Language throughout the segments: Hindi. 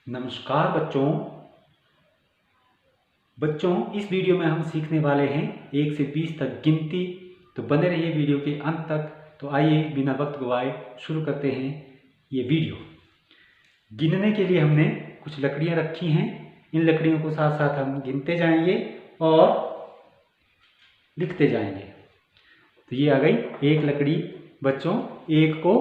नमस्कार बच्चों इस वीडियो में हम सीखने वाले हैं 1 से 20 तक गिनती। तो बने रहिए वीडियो के अंत तक। तो आइए बिना वक्त गवाए शुरू करते हैं ये वीडियो। गिनने के लिए हमने कुछ लकड़ियां रखी हैं। इन लकड़ियों को साथ साथ हम गिनते जाएंगे और लिखते जाएंगे। तो ये आ गई एक लकड़ी। बच्चों, एक को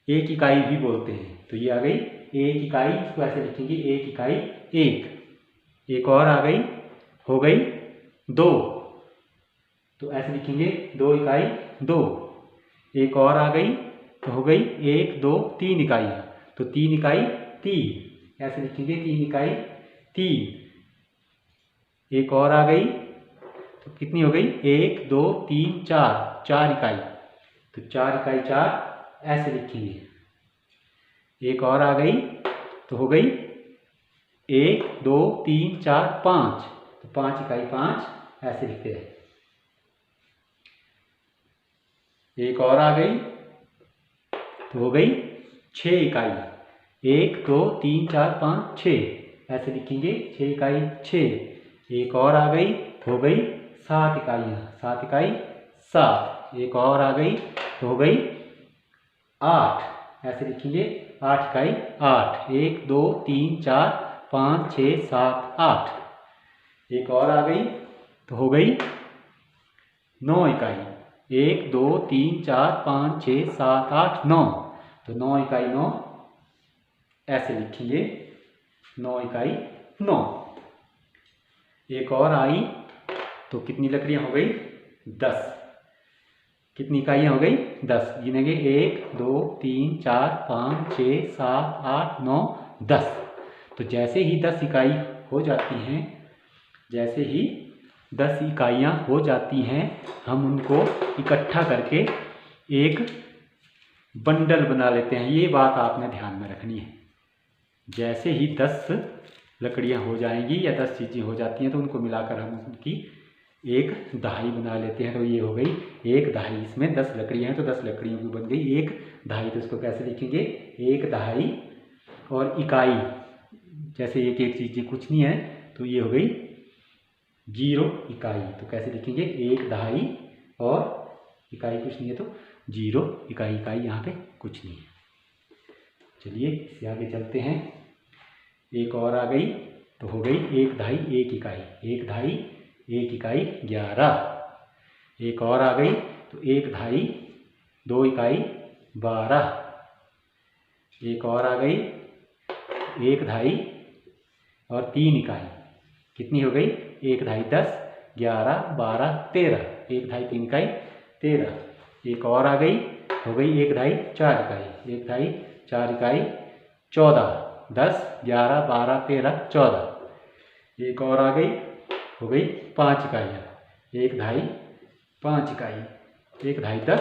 एक इकाई भी बोलते हैं। तो ये आ गई एक इकाई, इसको ऐसे लिखेंगे एक इकाई एक। एक और आ गई, हो गई दो, तो ऐसे लिखेंगे दो इकाई दो। एक और आ गई तो हो गई एक दो तीन इकाइयाँ, तो तीन इकाई तीन, ऐसे लिखेंगे तीन इकाई तीन। एक और आ गई तो कितनी हो गई एक दो तीन चार, चार इकाई, तो चार इकाई चार, ऐसे लिखेंगे। एक और आ गई तो हो गई एक दो तीन चार पाँच, तो पाँच इकाई पाँच, ऐसे लिखते हैं। एक और आ गई तो हो गई छः इकाई, एक दो तीन चार पाँच छः, ऐसे लिखेंगे छः इकाई छः। एक और आ गई तो हो गई सात इकाइयाँ, सात इकाई सात। एक और आ गई तो हो गई आठ, ऐसे लिखेंगे आठ इकाई आठ। एक दो तीन चार पाँच छः सात आठ। एक और आ गई तो हो गई नौ इकाई, एक दो तीन चार पाँच छः सात आठ नौ, तो नौ इकाई नौ, ऐसे लिखेंगे नौ इकाई नौ। एक और आई तो कितनी लकड़ियाँ हो गई 10। कितनी इकाइयाँ हो गई 10, गिनेंगे एक दो तीन चार पाँच छः सात आठ नौ 10। तो जैसे ही 10 इकाई हो जाती हैं, जैसे ही 10 इकाइयाँ हो जाती हैं, हम उनको इकट्ठा करके एक बंडल बना लेते हैं। ये बात आपने ध्यान में रखनी है। जैसे ही 10 लकड़ियाँ हो जाएंगी या 10 चीज़ें हो जाती हैं तो उनको मिलाकर हम उनकी एक दहाई बना लेते हैं। तो ये हो गई एक दहाई। इसमें 10 लकड़ियाँ हैं तो 10 लकड़ियों की बन गई एक दहाई। तो इसको कैसे लिखेंगे एक दहाई। और इकाई, जैसे एक एक चीज़ कुछ नहीं है तो ये हो गई जीरो इकाई, तो कैसे लिखेंगे एक दहाई और इकाई कुछ नहीं है तो जीरो इकाई। इकाई यहाँ पे कुछ नहीं है। चलिए इससे आगे चलते हैं। एक और आ गई तो हो गई एक दहाई एक इकाई, एक दहाई एक इकाई 11। एक और आ गई तो एक दहाई दो इकाई 12। एक और आ गई एक दहाई और तीन इकाई, कितनी हो गई एक दहाई 10 11 12 13, एक दहाई तीन इकाई 13। एक और आ गई हो गई एक दहाई चार इकाई, एक दहाई चार इकाई 14, 10 11 12 13 14। एक और आ गई हो गई पाँच इकाइयाँ, एक दहाई पाँच इकाई, एक दहाई 10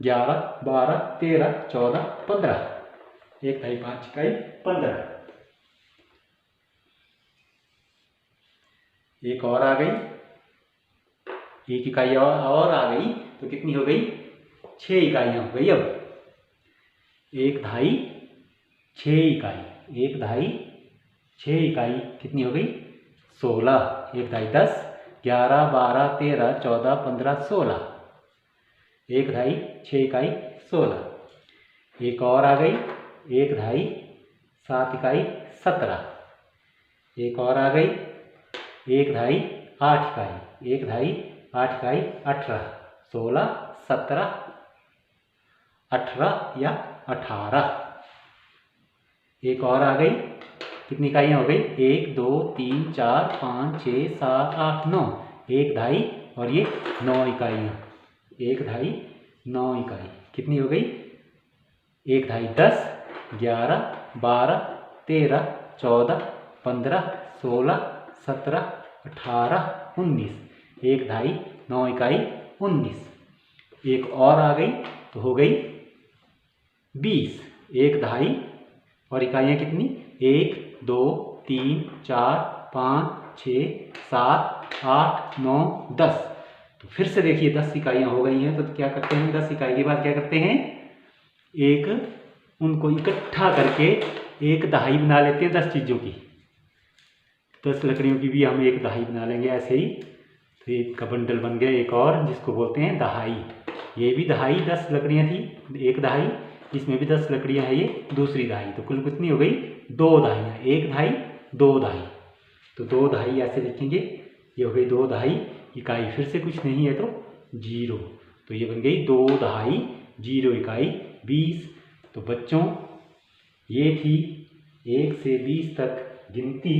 11 12 13 14 15, एक दहाई पाँच इकाई 15। एक और आ गई, एक इकाई और आ गई तो कितनी हो गई 6 इकाइयाँ हो गई। अब एक दहाई 6 इकाई, एक दहाई 6 इकाई कितनी हो गई 16, एक दहाई 10 11 12 13 14 15 16, एक दहाई 6 इकाई 16। एक और आ गई एक दहाई 7 इकाई 17। एक और आ गई एक दहाई 8 इकाई, एक दहाई 8 इकाई 18, 16 17 18 या 18। एक और आ गई, कितनी इकाइयाँ हो गई एक दो तीन चार पाँच छः सात आठ नौ, एक दहाई और ये 9 इकाइयाँ, एक दहाई 9 इकाई, कितनी हो गई एक दहाई 10 11 12 13 14 15 16 17 18 19, एक दहाई 9 इकाई 19। एक और आ गई तो हो गई 20, एक दहाई और इकाइयाँ कितनी एक दो तीन चार पाँच छः सात आठ 9 10। तो फिर से देखिए 10 इकाइयाँ हो गई हैं तो क्या करते हैं 10 इकाई के बाद क्या करते हैं एक उनको इकट्ठा करके एक दहाई बना लेते हैं 10 चीज़ों की। 10 लकड़ियों की भी हम एक दहाई बना लेंगे ऐसे ही। तो एक का बंडल बन गया एक और, जिसको बोलते हैं दहाई। ये भी दहाई 10 लकड़ियाँ थी, एक दहाई, इसमें भी 10 लकड़ियाँ हैं, ये दूसरी दहाई। तो कुल कितनी हो गई? 2 दहाइयाँ, एक दहाई 2 दहाई। तो 2 दहाई ऐसे लिखेंगे, ये हो गई 2 दहाई। इकाई फिर से कुछ नहीं है तो 0। तो ये बन गई 2 दहाई 0 इकाई 20। तो बच्चों ये थी 1 से 20 तक गिनती।